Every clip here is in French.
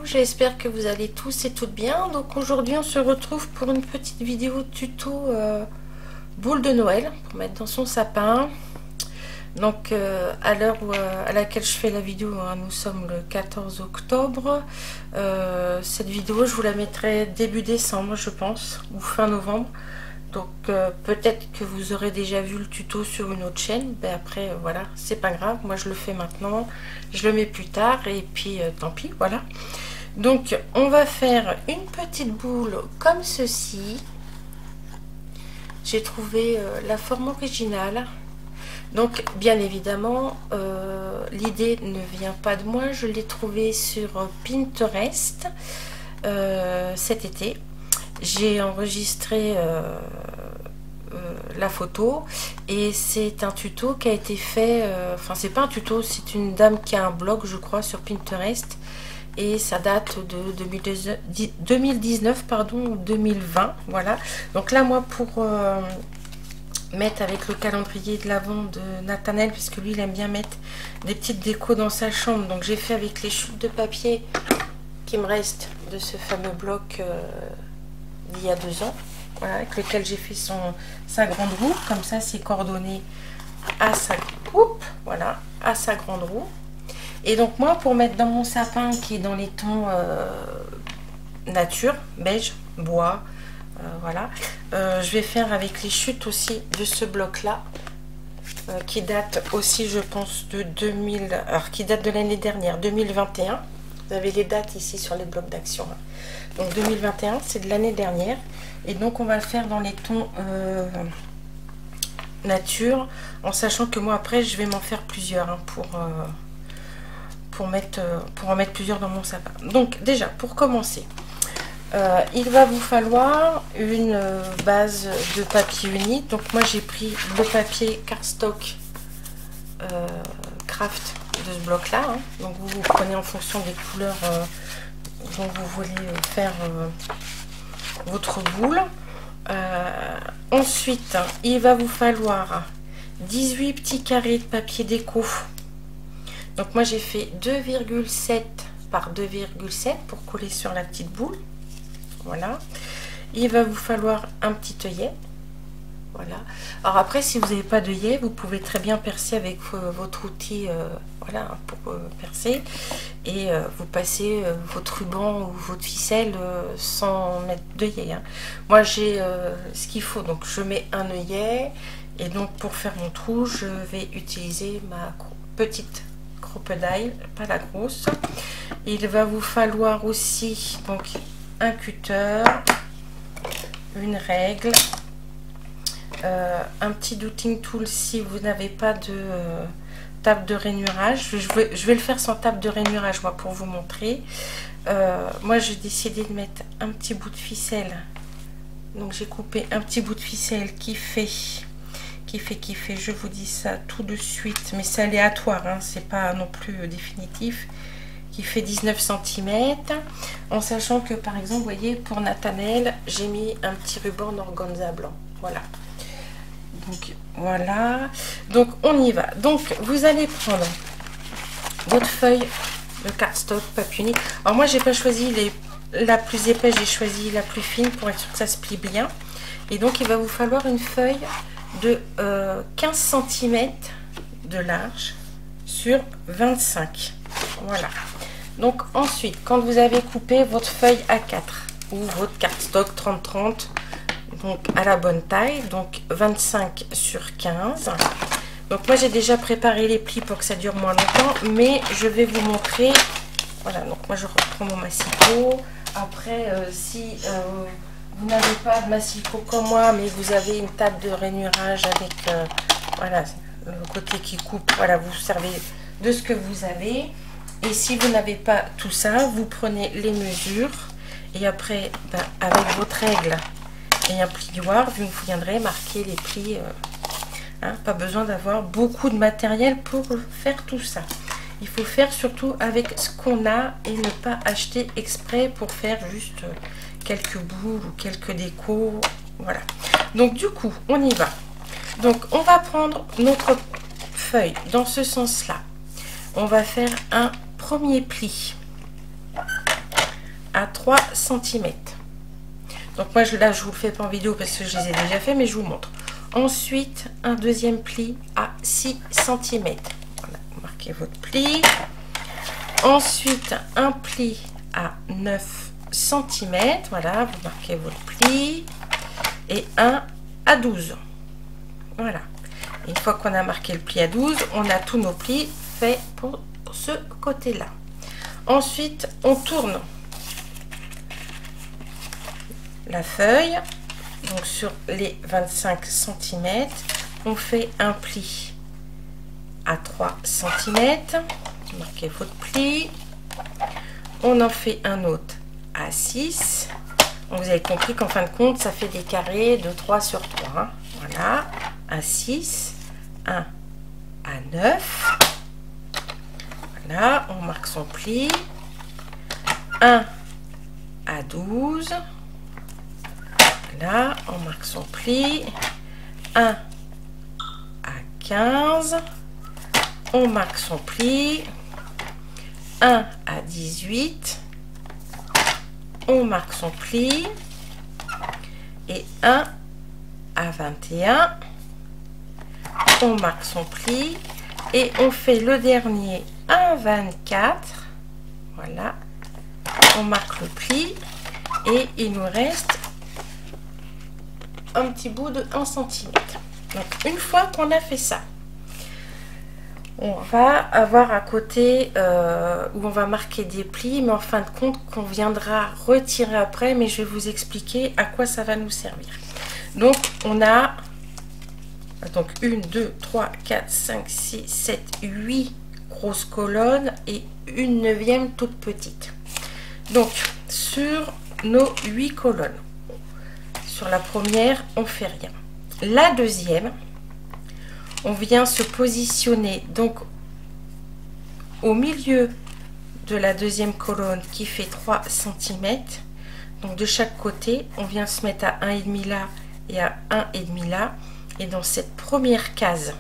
j'espère que vous allez tous et toutes bien. Donc aujourd'hui on se retrouve pour une petite vidéo tuto boule de Noël pour mettre dans son sapin. Donc à l'heure à laquelle je fais la vidéo, hein, nous sommes le 14 octobre. Cette vidéo je vous la mettrai début décembre je pense, ou fin novembre. Donc peut-être que vous aurez déjà vu le tuto sur une autre chaîne, ben après voilà, c'est pas grave, moi je le fais maintenant, je le mets plus tard et puis tant pis, voilà. Donc on va faire une petite boule comme ceci. J'ai trouvé la forme originale. Donc bien évidemment l'idée ne vient pas de moi, je l'ai trouvée sur Pinterest cet été. J'ai enregistré la photo et c'est un tuto qui a été fait, enfin c'est pas un tuto, c'est une dame qui a un blog je crois sur Pinterest et ça date de 2019 pardon, ou 2020, voilà. Donc là moi pour mettre avec le calendrier de l'Avent de Nathanaël, puisque lui il aime bien mettre des petites décos dans sa chambre, donc j'ai fait avec les chutes de papier qui me restent de ce fameux bloc d'il y a 2 ans, voilà, avec lequel j'ai fait sa grande roue, comme ça c'est coordonné à sa coupe, voilà, à sa grande roue. Et donc moi pour mettre dans mon sapin qui est dans les tons nature, beige, bois, voilà, je vais faire avec les chutes aussi de ce bloc là, qui date aussi je pense de 2000, alors qui date de l'année dernière, 2021. Vous avez les dates ici sur les blocs d'action. Donc 2021, c'est de l'année dernière. Et donc on va le faire dans les tons nature, en sachant que moi après je vais m'en faire plusieurs hein, pour en mettre plusieurs dans mon sapin. Donc déjà pour commencer, il va vous falloir une base de papier uni. Donc moi j'ai pris le papier cardstock craft de ce bloc là, hein. Donc vous prenez en fonction des couleurs dont vous voulez faire votre boule. Ensuite il va vous falloir 18 petits carrés de papier déco. Donc moi j'ai fait 2,7 par 2,7 pour coller sur la petite boule, voilà. Il va vous falloir un petit œillet, voilà. Alors après si vous n'avez pas d'œillet, vous pouvez très bien percer avec votre outil, voilà, pour percer, et vous passez votre ruban ou votre ficelle sans mettre d'œillet, hein. Moi j'ai ce qu'il faut, donc je mets un œillet, et donc pour faire mon trou je vais utiliser ma petite crocodile, pas la grosse. Il va vous falloir aussi donc un cutter, une règle, un petit douting tool si vous n'avez pas de table de rainurage. Je vais le faire sans table de rainurage moi pour vous montrer. Moi j'ai décidé de mettre un petit bout de ficelle, donc j'ai coupé un petit bout de ficelle qui fait, je vous dis ça tout de suite, mais c'est aléatoire, hein, c'est pas non plus définitif, qui fait 19 cm, en sachant que par exemple, vous voyez, pour Nathanaël, j'ai mis un petit ruban en organza blanc, voilà. Donc voilà, donc on y va. Donc vous allez prendre votre feuille de cardstock papier uni. Alors moi j'ai pas choisi la plus épaisse, j'ai choisi la plus fine pour être sûr que ça se plie bien. Et donc il va vous falloir une feuille de 15 cm de large sur 25, voilà. Donc ensuite quand vous avez coupé votre feuille A4 ou votre cardstock 30-30, donc à la bonne taille, donc 25 sur 15, donc moi j'ai déjà préparé les plis pour que ça dure moins longtemps, mais je vais vous montrer, voilà. Donc moi je reprends mon massicot. Après si vous n'avez pas de massicot comme moi, mais vous avez une table de rainurage avec voilà, le côté qui coupe, voilà, vous servez de ce que vous avez. Et si vous n'avez pas tout ça, vous prenez les mesures et après ben, avec votre règle et un plioir, vous viendrez marquer les plis, hein, pas besoin d'avoir beaucoup de matériel pour faire tout ça. Il faut faire surtout avec ce qu'on a et ne pas acheter exprès pour faire juste quelques boules ou quelques décos, voilà. Donc du coup on y va. Donc on va prendre notre feuille dans ce sens là, on va faire un premier pli, à 3 cm. Donc moi là je vous le fais pas en vidéo parce que je les ai déjà fait, mais je vous montre. Ensuite un deuxième pli à 6 cm. Voilà, vous marquez votre pli. Ensuite un pli à 9 cm. Voilà, vous marquez votre pli. Et un à 12. Voilà. Une fois qu'on a marqué le pli à 12, on a tous nos plis faits pour ce côté-là. Ensuite, on tourne la feuille. Donc sur les 25 cm, on fait un pli à 3 cm. Marquez votre pli. On en fait un autre à 6. Donc vous avez compris qu'en fin de compte, ça fait des carrés de 3 sur 3. Hein. Voilà, à 6, 1 à 9. Voilà, on marque son pli. 1 à 12. Voilà, on marque son pli. 1 à 15. On marque son pli. 1 à 18. On marque son pli. Et 1 à 21. On marque son pli. Et on fait le dernier à 24. Voilà. On marque le pli. Et il nous reste un petit bout de 1 cm. Donc une fois qu'on a fait ça, on va avoir à côté où on va marquer des plis, mais en fin de compte qu'on viendra retirer après, mais je vais vous expliquer à quoi ça va nous servir. Donc on a donc 1, 2, 3, 4, 5, 6, 7, 8 grosses colonnes et une 9e toute petite. Donc sur nos 8 colonnes, sur la première on fait rien. La deuxième, on vient se positionner donc au milieu de la deuxième colonne qui fait 3 cm. Donc de chaque côté, on vient se mettre à 1,5 là et à 1,5 là. Et dans cette première case,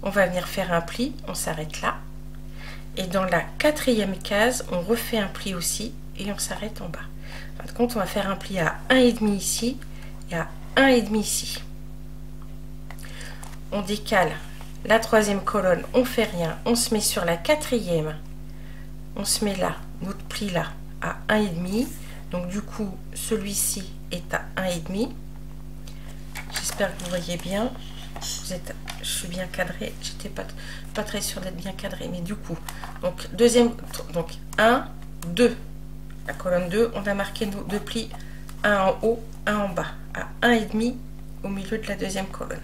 on va venir faire un pli, on s'arrête là. Et dans la quatrième case, on refait un pli aussi et on s'arrête en bas. En fin de compte, on va faire un pli à 1,5 ici et à 1,5 ici. On décale la troisième colonne, on fait rien, on se met sur la quatrième, on se met là, notre pli là à 1,5. Donc du coup, celui-ci est à 1,5. J'espère que vous voyez bien. Je suis bien cadrée. J'étais pas très sûre d'être bien cadrée, mais du coup, donc deuxième, donc 1, 2. La colonne 2, on a marqué nos deux plis, un en haut, un en bas, à 1,5 au milieu de la deuxième colonne.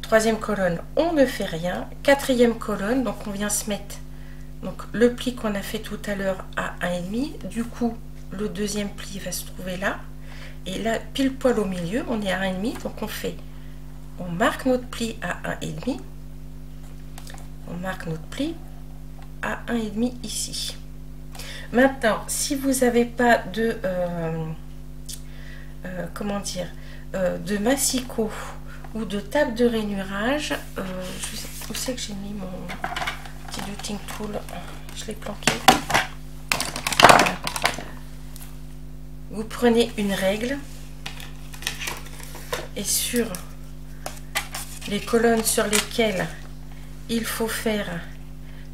Troisième colonne, on ne fait rien. Quatrième colonne, donc on vient se mettre donc le pli qu'on a fait tout à l'heure à 1,5. Du coup, le deuxième pli va se trouver là. Et là, pile poil au milieu, on est à 1,5. Donc on marque notre pli à 1,5. On marque notre pli à 1,5 ici. Maintenant, si vous n'avez pas de comment dire, de massicot ou de table de rainurage, où c'est que j'ai mis mon petit dotting tool, je l'ai planqué. Voilà. Vous prenez une règle et sur les colonnes sur lesquelles il faut faire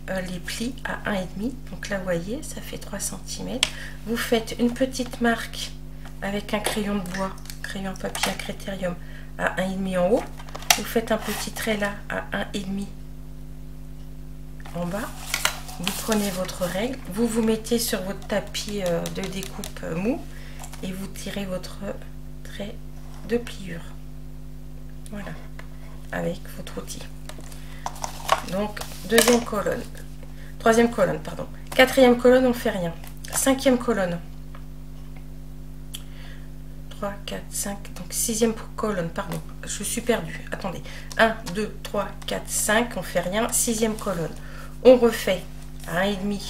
les plis à 1,5, donc là vous voyez ça fait 3 cm, vous faites une petite marque avec un crayon de bois, crayon papier à critérium à 1,5 en haut, vous faites un petit trait là à 1,5 en bas, vous prenez votre règle, vous vous mettez sur votre tapis de découpe mou et vous tirez votre trait de pliure, voilà, avec votre outil. Donc deuxième colonne, troisième colonne, pardon, quatrième colonne, on fait rien. Cinquième colonne, 3, 4, 5, donc sixième colonne, pardon, je suis perdue, attendez, 1, 2, 3, 4, 5, on fait rien. Sixième colonne, on refait à 1,5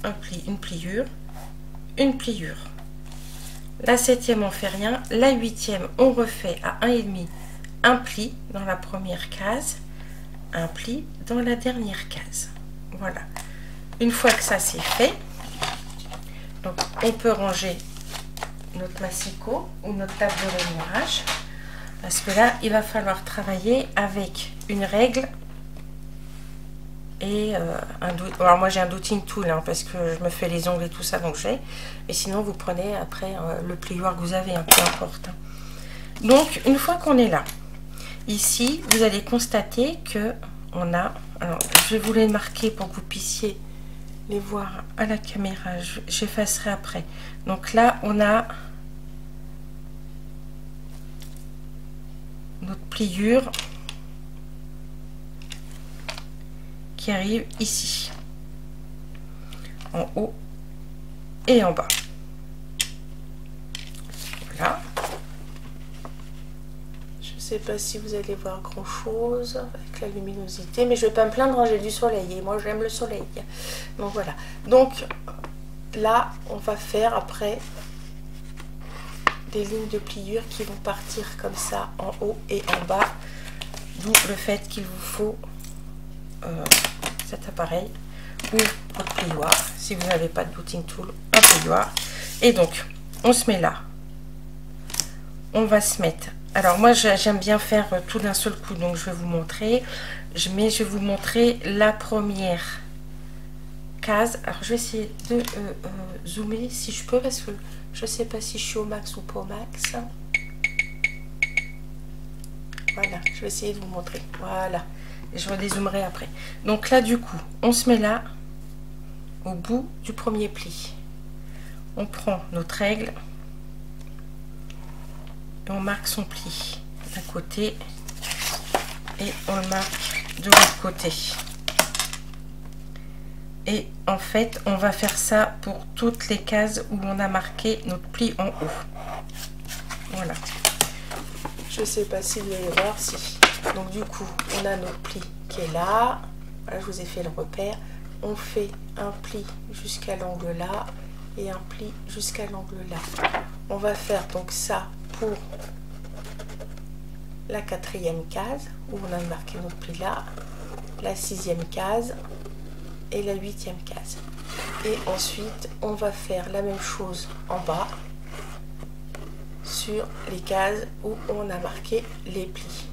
un pli, une pliure, une pliure. La septième, on fait rien. La huitième, on refait à 1,5 un pli dans la première case, un pli dans la dernière case. Voilà. Une fois que ça c'est fait, Donc on peut ranger notre massicot ou notre table de rainurage, parce que là il va falloir travailler avec une règle et un double. Alors moi j'ai un douting tool hein, parce que je me fais les ongles et tout ça, donc j'ai. Et sinon vous prenez après le plioir que vous avez, hein, peu importe. Donc une fois qu'on est là, ici vous allez constater que on a. Alors je vais vous les marquer pour que vous puissiez les voir à la caméra. J'effacerai après. Donc là on a notre pliure qui arrive ici, en haut et en bas. Voilà. Je sais pas si vous allez voir grand chose avec la luminosité, mais je vais pas me plaindre, j'ai du soleil et moi j'aime le soleil. Donc voilà. Donc là on va faire après des lignes de pliure qui vont partir comme ça en haut et en bas, d'où le fait qu'il vous faut cet appareil ou votre plioir si vous n'avez pas de douting tool, un plioir. Et donc on se met là, on va se mettre. Alors moi j'aime bien faire tout d'un seul coup, donc je vais vous montrer. Je vais vous montrer la première case. Alors je vais essayer de zoomer si je peux, parce que je sais pas si je suis au max ou pas au max. Voilà, je vais essayer de vous montrer. Voilà, et je redézoomerai après. Donc là du coup on se met là au bout du premier pli, on prend notre règle et on marque son pli d'un côté et on le marque de l'autre côté. Et en fait on va faire ça pour toutes les cases où on a marqué notre pli en haut. Voilà, je sais pas si vous allez voir. Si. Donc du coup on a notre pli qui est là. Voilà, je vous ai fait le repère. On fait un pli jusqu'à l'angle là et un pli jusqu'à l'angle là. On va faire donc ça pour la 4e case où on a marqué notre pli là, la 6e case et la 8e case. Et ensuite on va faire la même chose en bas sur les cases où on a marqué les plis.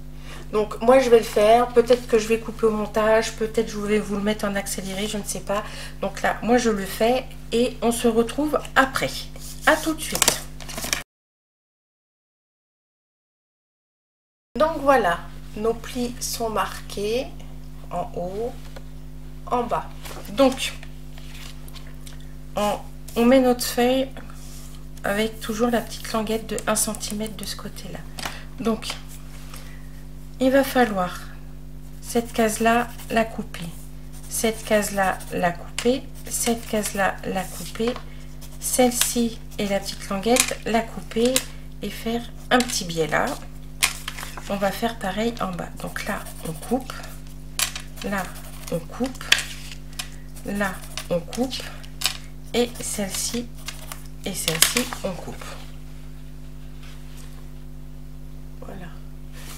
Donc moi je vais le faire, peut-être que je vais couper au montage, peut-être je vais vous le mettre en accéléré, je ne sais pas. Donc là moi je le fais et on se retrouve après. À tout de suite. Donc voilà, nos plis sont marqués en haut, en bas. Donc on met notre feuille avec toujours la petite languette de 1 cm de ce côté là. Donc il va falloir cette case là la couper, cette case là la couper, cette case là la couper, celle-ci et la petite languette la couper et faire un petit biais là. On va faire pareil en bas. Donc là on coupe, là on coupe, là on coupe et celle-ci et celle-ci on coupe. Voilà,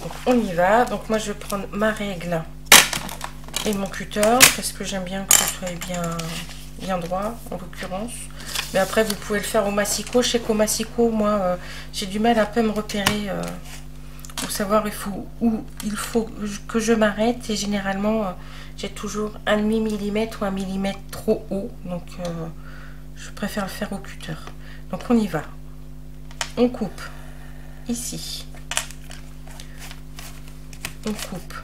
donc on y va. Donc moi je vais prendre ma règle et mon cutter parce que j'aime bien que ce soit bien droit en l'occurrence. Mais après vous pouvez le faire au massicot. Je sais qu'au massicot moi j'ai du mal un peu à me repérer pour savoir où il faut que je m'arrête, et généralement j'ai toujours 1,5 mm ou 1 mm trop haut, donc je préfère le faire au cutter. Donc on y va, on coupe ici, on coupe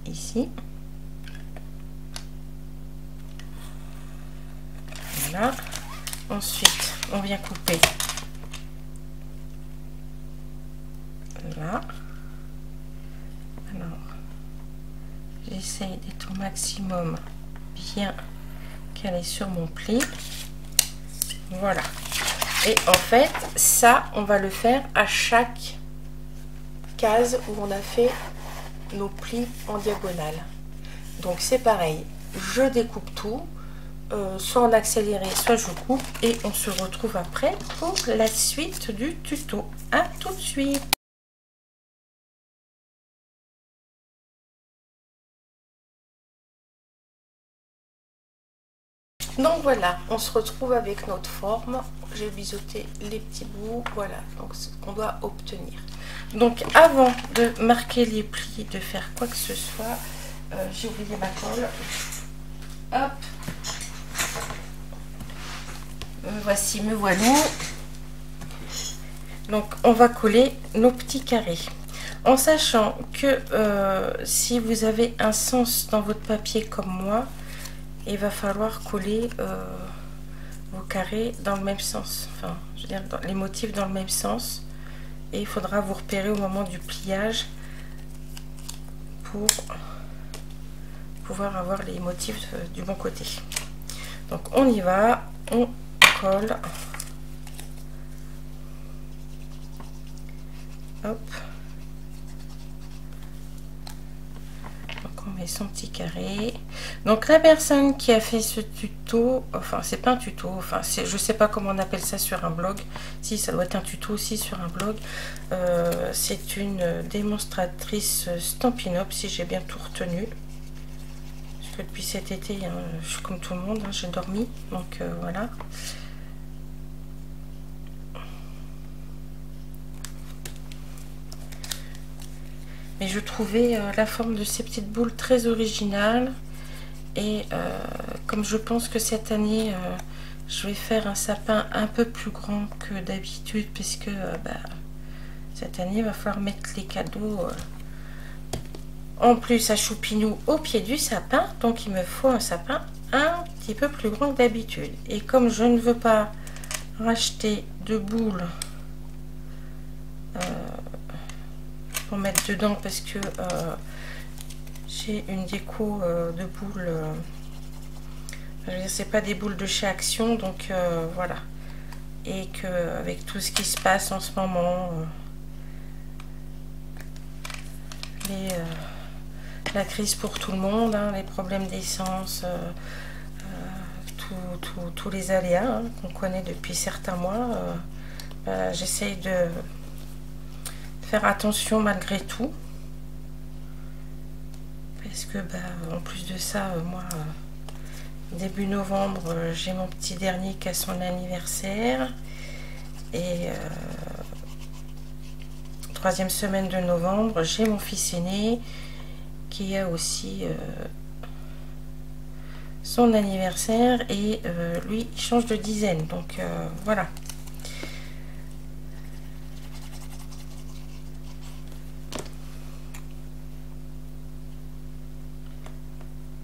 ici, voilà. Ensuite on vient couper là. Alors j'essaye d'être au maximum bien calé sur mon pli. Voilà, et en fait ça on va le faire à chaque case où on a fait nos plis en diagonale. Donc c'est pareil, je découpe tout, soit en accéléré soit je coupe, et on se retrouve après pour la suite du tuto. À tout de suite. Donc voilà, on se retrouve avec notre forme. J'ai biseauté les petits bouts, voilà, donc ce qu'on doit obtenir. Donc avant de marquer les plis, de faire quoi que ce soit, j'ai oublié ma colle. Hop. Voici, me voilà. Donc on va coller nos petits carrés. En sachant que si vous avez un sens dans votre papier comme moi, il va falloir coller vos carrés dans le même sens. Enfin, je veux dire, les motifs dans le même sens. Et il faudra vous repérer au moment du pliage pour pouvoir avoir les motifs du bon côté. Donc on y va, on colle. Hop. Donc on met son petit carré. Donc la personne qui a fait ce tuto, enfin c'est pas un tuto, enfin je sais pas comment on appelle ça sur un blog. Si, ça doit être un tuto aussi sur un blog. C'est une démonstratrice Stampin' Up, si j'ai bien tout retenu. Parce que depuis cet été, hein, je suis comme tout le monde, hein, j'ai dormi, donc voilà. Mais je trouvais la forme de ces petites boules très originale. Et comme je pense que cette année, je vais faire un sapin un peu plus grand que d'habitude, puisque cette année, il va falloir mettre les cadeaux en plus à Choupinou au pied du sapin. Donc il me faut un sapin un petit peu plus grand que d'habitude. Et comme je ne veux pas racheter de boules pour mettre dedans, parce que j'ai une déco de boules, c'est pas des boules de chez Action, donc voilà. Et que avec tout ce qui se passe en ce moment, la crise pour tout le monde, hein, les problèmes d'essence, tous les aléas hein, qu'on connaît depuis certains mois, j'essaye de faire attention malgré tout. Parce que en plus de ça, moi, début novembre, j'ai mon petit dernier qui a son anniversaire. Et troisième semaine de novembre, j'ai mon fils aîné qui a aussi son anniversaire. Et lui, il change de dizaine. Donc voilà.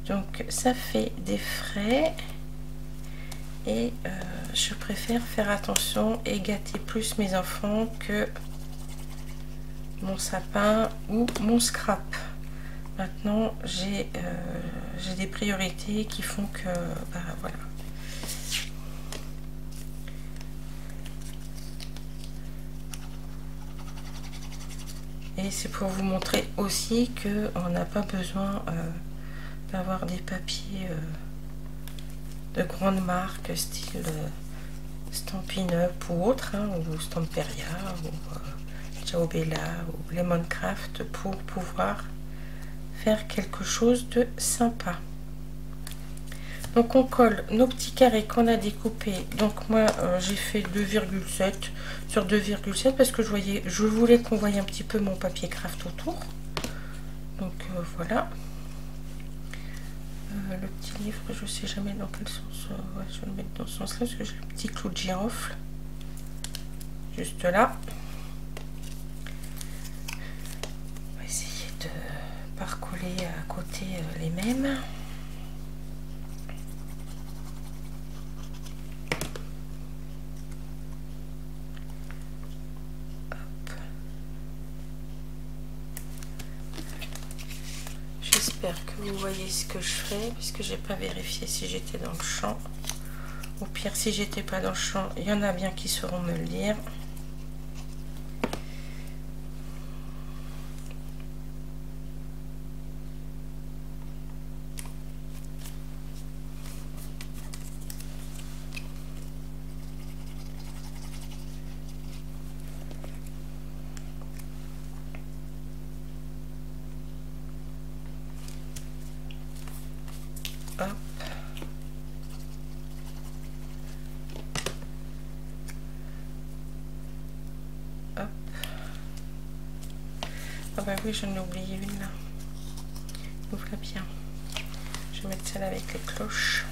Donc ça fait des frais et je préfère faire attention et gâter plus mes enfants que mon sapin ou mon scrap. Maintenant j'ai des priorités qui font que voilà. Et c'est pour vous montrer aussi que on n'a pas besoin d'avoir des papiers de grandes marques style Stampin' Up ou autre, hein, ou Stamperia ou Ciao Bella ou Lemoncraft pour pouvoir faire quelque chose de sympa. Donc on colle nos petits carrés qu'on a découpés. Donc moi j'ai fait 2,7 sur 2,7 parce que je voulais qu'on voie un petit peu mon papier craft autour. Donc voilà. Le petit livre, je sais jamais dans quel sens. Ouais, je vais le mettre dans ce sens là parce que j'ai le petit clou de girofle juste là. On va essayer de pas recoller à côté les mêmes. J'espère que vous voyez ce que je fais, puisque j'ai pas vérifié si j'étais dans le champ. Au pire, si j'étais pas dans le champ, il y en a bien qui sauront me le dire. Hop. oui, j'en ai oublié une là. Ouvre-la bien. Je vais mettre celle avec les cloches.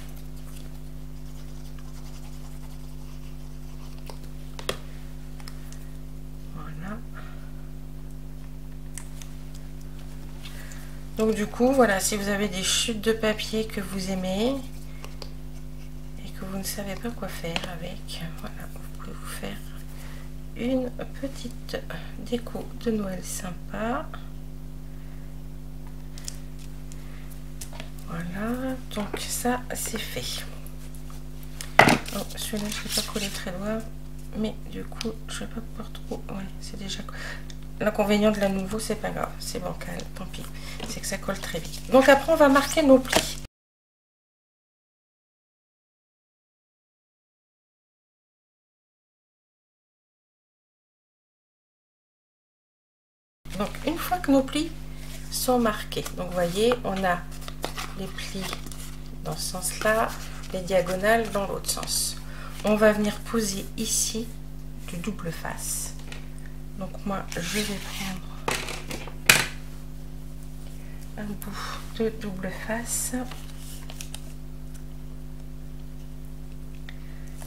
Voilà. Donc du coup, voilà, si vous avez des chutes de papier que vous aimez et que vous ne savez pas quoi faire avec, voilà, vous pouvez vous faire une petite déco de Noël sympa. Voilà, donc ça c'est fait. Oh, celui-là je ne vais pas coller très loin, mais du coup je vais pas pouvoir trop. Ouais, c'est déjà. L'inconvénient de la nouveau, c'est pas grave, c'est bancal, tant pis. C'est que ça colle très vite. Donc après on va marquer nos plis. Donc une fois que nos plis sont marqués, donc vous voyez, on a les plis dans ce sens-là, les diagonales dans l'autre sens. On va venir poser ici du double face. Donc moi, je vais prendre un bout de double face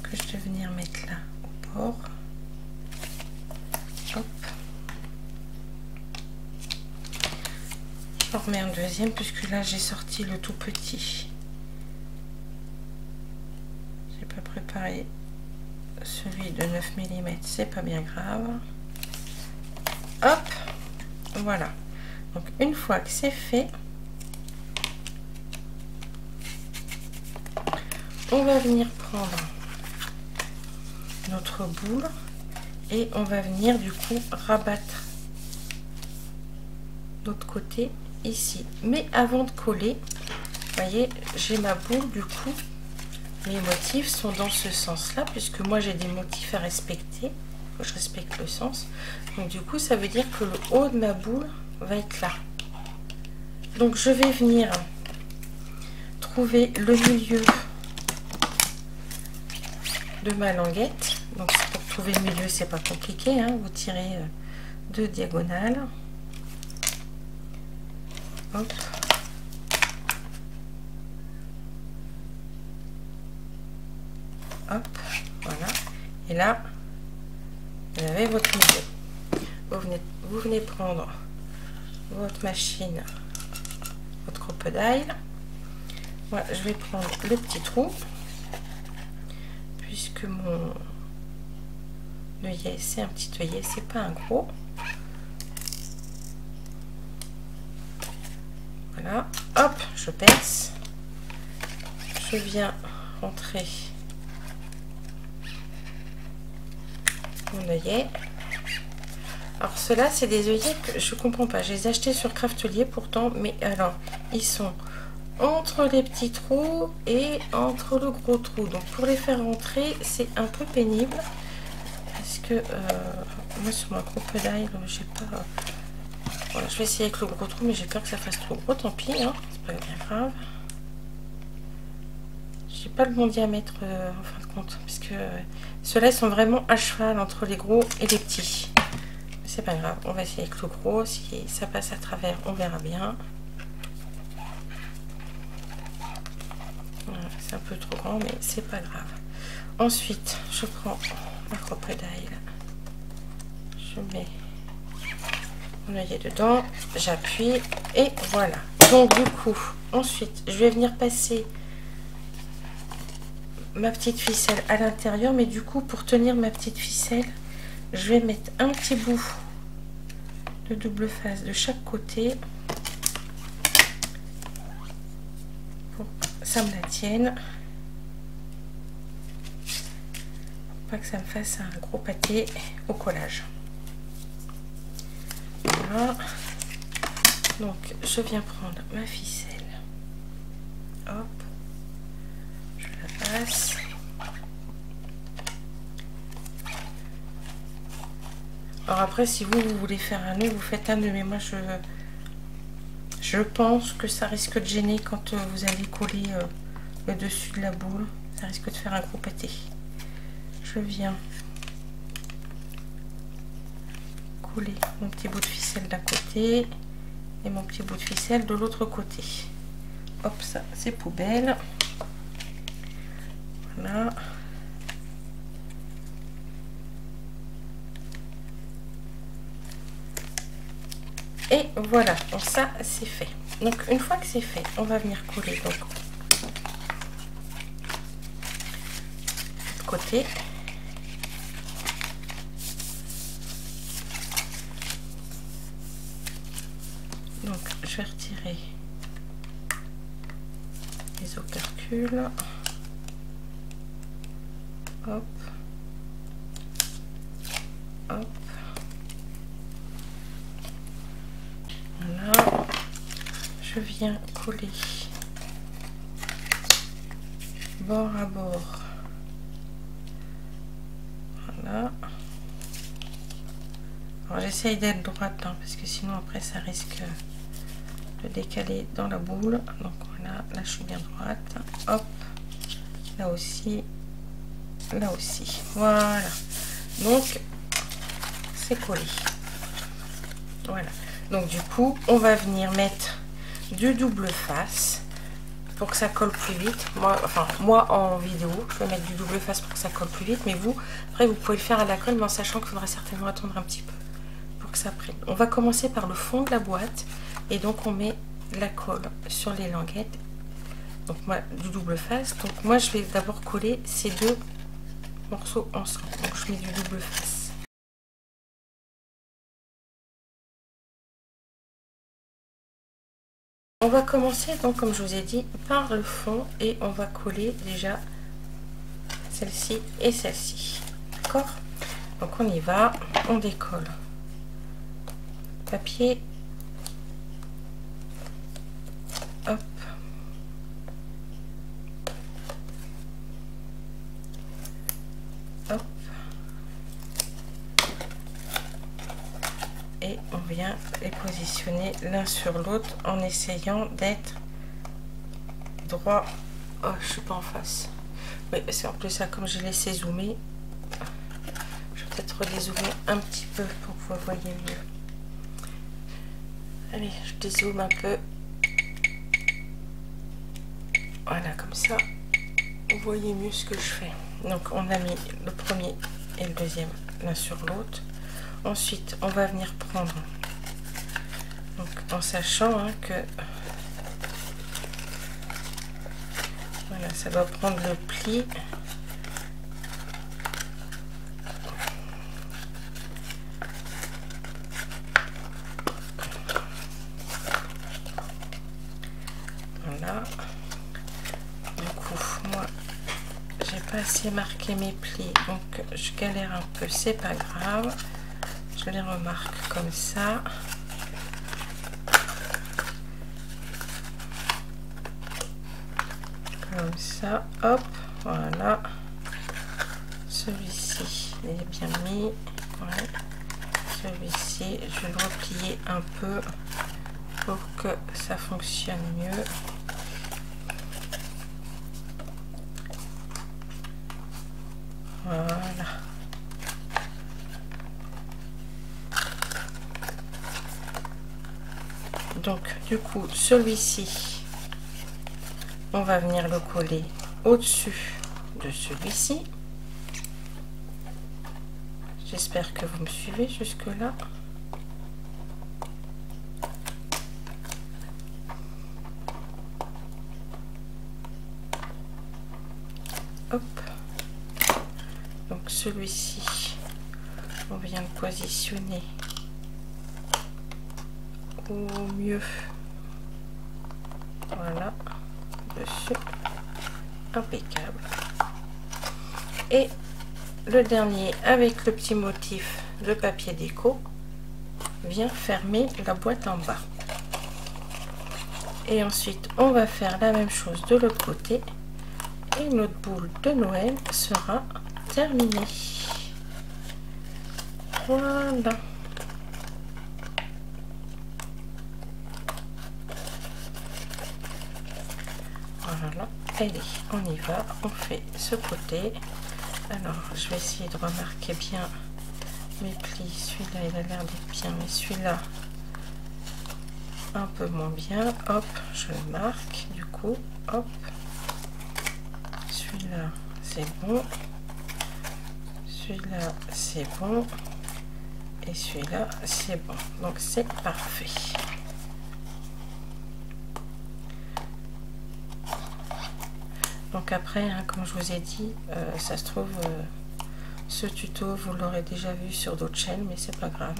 que je vais venir mettre là au bord. Hop. Je remets un deuxième puisque là j'ai sorti le tout petit. J'ai pas préparé celui de 9 mm, c'est pas bien grave. Hop, voilà. Donc une fois que c'est fait, on va venir prendre notre boule et on va venir du coup rabattre l'autre côté ici. Mais avant de coller, vous voyez, j'ai ma boule, du coup mes motifs sont dans ce sens là puisque moi j'ai des motifs à respecter. Faut que je respecte le sens. Donc du coup ça veut dire que le haut de ma boule va être là. Donc je vais venir trouver le milieu de ma languette. Donc pour trouver le milieu, c'est pas compliqué, hein. Vous tirez deux diagonales. Hop. Hop, voilà. Et là, vous avez votre milieu. Vous venez prendre votre machine, votre crocodile. Moi, je vais prendre le petit trou, puisque mon œillet, c'est un petit œillet, c'est pas un gros. Voilà, hop, je perce. Je viens rentrer mon œillet. Alors ceux-là, c'est des œillets que je comprends pas. Je les ai achetés sur Craftelier pourtant, mais alors ils sont entre les petits trous et entre le gros trou. Donc pour les faire rentrer, c'est un peu pénible parce que moi sur ma crocodile, j'ai pas. Voilà, je vais essayer avec le gros trou, mais j'ai peur que ça fasse trop gros. Tant pis, hein, c'est pas bien grave. J'ai pas le bon diamètre en fin de compte, parce que ceux-là sont vraiment à cheval entre les gros et les petits. C'est pas grave, on va essayer avec le gros. Si ça passe à travers, on verra bien. Voilà, c'est un peu trop grand, mais c'est pas grave. Ensuite, je prends ma crocodile, je mets mon œillet dedans, j'appuie et voilà. Donc du coup, ensuite, je vais venir passer ma petite ficelle à l'intérieur, mais du coup, pour tenir ma petite ficelle, je vais mettre un petit bout de double face de chaque côté pour que ça me la tienne, pour pas que ça me fasse un gros pâté au collage. Voilà. Donc je viens prendre ma ficelle, hop, je la passe. Alors après, si vous voulez faire un nœud, vous faites un nœud, mais moi je pense que ça risque de gêner quand vous allez coller le dessus de la boule. Ça risque de faire un gros pâté. Je viens coller mon petit bout de ficelle d'un côté et mon petit bout de ficelle de l'autre côté. Hop, ça c'est poubelle. Voilà. Et voilà, donc ça c'est fait. Donc une fois que c'est fait, on va venir coller donc de côté. Donc je vais retirer les opercules. Hop. Hop. Voilà. Je viens coller bord à bord. Voilà. Alors j'essaye d'être droite hein, parce que sinon après ça risque de décaler dans la boule. Donc voilà, là je suis bien droite. Hop, là aussi, là aussi. Voilà. Donc c'est collé. Voilà. Donc du coup, on va venir mettre du double face pour que ça colle plus vite. Moi en vidéo, je vais mettre du double face pour que ça colle plus vite, mais vous, après vous pouvez le faire à la colle, mais en sachant qu'il faudra certainement attendre un petit peu pour que ça prenne. On va commencer par le fond de la boîte et donc on met la colle sur les languettes. Donc moi du double face. Donc moi je vais d'abord coller ces deux morceaux ensemble. Donc je mets du double face. On va commencer donc comme je vous ai dit par le fond et on va coller déjà celle-ci et celle-ci. D'accord? Donc on y va, on décolle. Papier. Hop. Hop. Et on vient les positionner l'un sur l'autre en essayant d'être droit. Oh, je suis pas en face. Oui, c'est en plus ça, comme j'ai laissé zoomer. Je vais peut-être redézoomer un petit peu pour que vous voyez mieux. Allez, je dézoome un peu. Voilà, comme ça, vous voyez mieux ce que je fais. Donc, on a mis le premier et le deuxième l'un sur l'autre. Ensuite, on va venir prendre, donc en sachant hein, que voilà, ça doit prendre le pli. Voilà. Du coup, moi, j'ai pas assez marqué mes plis, donc je galère un peu, c'est pas grave. Je les remarque comme ça. Comme ça, hop, voilà. Celui-ci, il est bien mis. Ouais. Celui-ci, je vais le replier un peu pour que ça fonctionne mieux. Voilà. Donc du coup celui-ci on va venir le coller au-dessus de celui-ci. J'espère que vous me suivez jusque là. Hop. Donc celui-ci on vient le positionner au mieux, voilà, dessus, impeccable. Et le dernier avec le petit motif de papier déco vient fermer la boîte en bas. Et ensuite on va faire la même chose de l'autre côté et notre boule de Noël sera terminée. Voilà. Voilà, allez, on y va, on fait ce côté. Alors, je vais essayer de remarquer bien mes plis. Celui-là, il a l'air d'être bien, mais celui-là, un peu moins bien. Hop, je le marque, du coup, hop. Celui-là, c'est bon. Celui-là, c'est bon. Et celui-là, c'est bon. Donc, c'est parfait. Donc après, hein, comme je vous ai dit, ça se trouve, ce tuto, vous l'aurez déjà vu sur d'autres chaînes, mais c'est pas grave.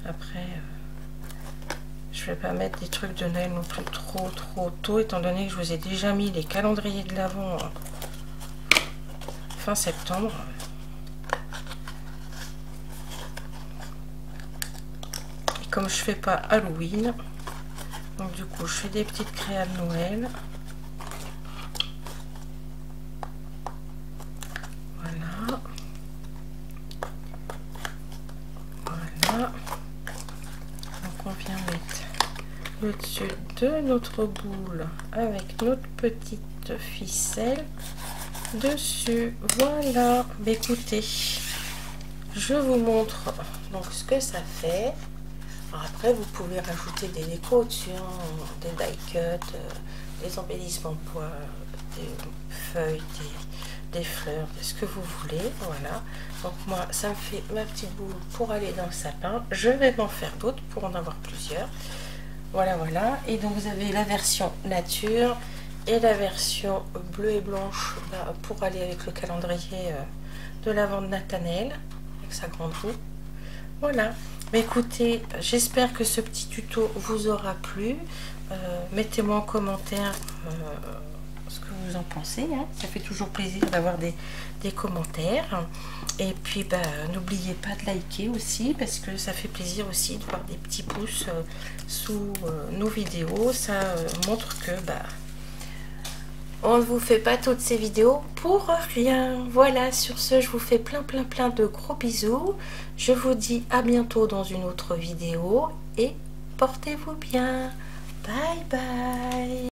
Après, je vais pas mettre des trucs de Noël non plus trop tôt, étant donné que je vous ai déjà mis les calendriers de l'Avent fin septembre. Et comme je fais pas Halloween, donc du coup je fais des petites créas de Noël. Voilà. Voilà. Donc on vient mettre le dessus de notre boule avec notre petite ficelle dessus. Voilà. Mais écoutez, je vous montre donc ce que ça fait. Alors après, vous pouvez rajouter des décos au-dessus, hein, des die cuts, des embellissements de bois, des feuilles, des fleurs, ce que vous voulez. Voilà. Donc moi, ça me fait ma petite boule pour aller dans le sapin. Je vais m'en faire d'autres pour en avoir plusieurs. Voilà, voilà. Et donc vous avez la version nature et la version bleue et blanche pour aller avec le calendrier de l'Avent de Nathanaël avec sa grande roue. Voilà. Mais écoutez, j'espère que ce petit tuto vous aura plu. Mettez-moi en commentaire ce que vous en pensez, hein. Ça fait toujours plaisir d'avoir des commentaires. Et puis n'oubliez pas de liker aussi, parce que ça fait plaisir aussi de voir des petits pouces sous nos vidéos. Ça montre que on ne vous fait pas toutes ces vidéos pour rien. Voilà, sur ce, je vous fais plein de gros bisous. Je vous dis à bientôt dans une autre vidéo et portez-vous bien. Bye bye.